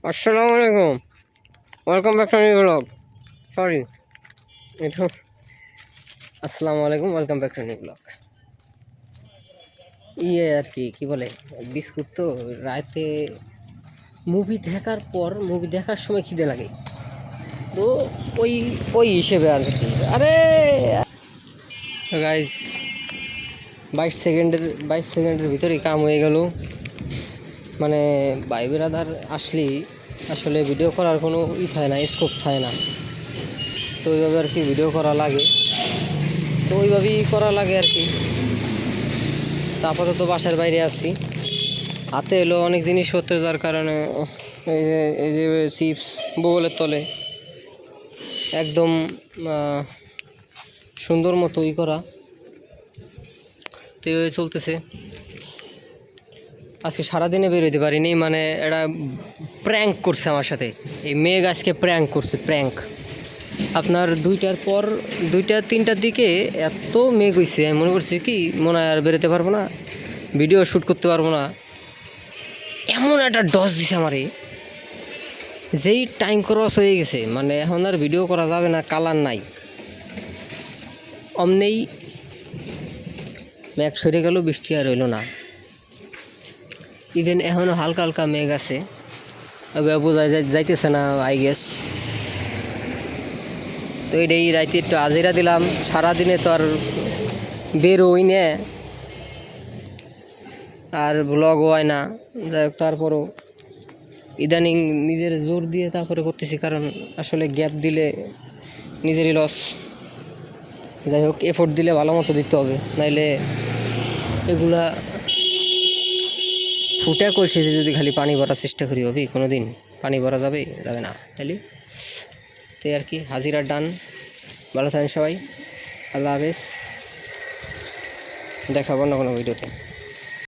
আসসালামু আলাইকুম, welcome back to new blog. Sorry, এটা আসসালামু আলাইকুম, welcome back to new blog. আর কি কি বলে, বিস্কুট তো রাতে মুভি দেখার সময় খিদে লাগে, তো ওই ওই হিসেবে আর কি। আরে গাইস, 22 সেকেন্ডের ভিতরেই কাম হয়ে গেল। মানে ভাই ব্রাদার আসলেই আসলে ভিডিও করার কোনো থাকে না, স্কোপ থাকে না, তো ওইভাবে আর কি ভিডিও করা লাগে, তো ওইভাবেই করা লাগে আর কি। তা আপাতত বাসার বাইরে আছি, হাতে এলো অনেক জিনিসপত্র, যার কারণে এই যে চিপস বগলের তলে একদম সুন্দর মতো করা, তো এইভাবে চলতেছে। আজকে সারাদিনে বেরোতে পারিনি, মানে এটা প্র্যাঙ্ক করছে আমার সাথে। এই মেঘ আজকে প্র্যাঙ্ক করছে, প্র্যাঙ্ক। আপনার 2টা 3টার দিকে এত মেঘ হয়েছে, আমি মনে করছি কি মনে হয় আর বেরোতে পারবো না, ভিডিও শ্যুট করতে পারবো না। এমন একটা ডস দিছে আমারে, যেই টাইম ক্রস হয়ে গেছে, মানে এখন আর ভিডিও করা যাবে না, কালার নাই। অমনেই মেঘ সরে গেল, বৃষ্টি আর রইল না। ইভেন এখনও হালকা হালকা মেঘ আছে, বোঝা যাইতেছে না আই গেস। তো এটাই রাইতে একটু আজেরা দিলাম, সারাদিনে তো আর বের হই না, আর ব্লগও হয় না। যাই হোক, তারপরও ইদানিং নিজের জোর দিয়ে তারপরে করতেছি, কারণ আসলে গ্যাপ দিলে নিজেরই লস। যাই হোক, এফোর্ট দিলে ভালো মতো দিতে হবে, নাইলে এগুলা ফুটে কলসিতে যদি খালি পানি ভরার চেষ্টা করি, হবে কোনো দিন পানি ভরা যাবে না তাহলে। তো আর কি, হাজিরা ডান। ভালো থাকেন সবাই, আল্লাহ হাফেজ, দেখাবো না কোনো ভিডিওতে।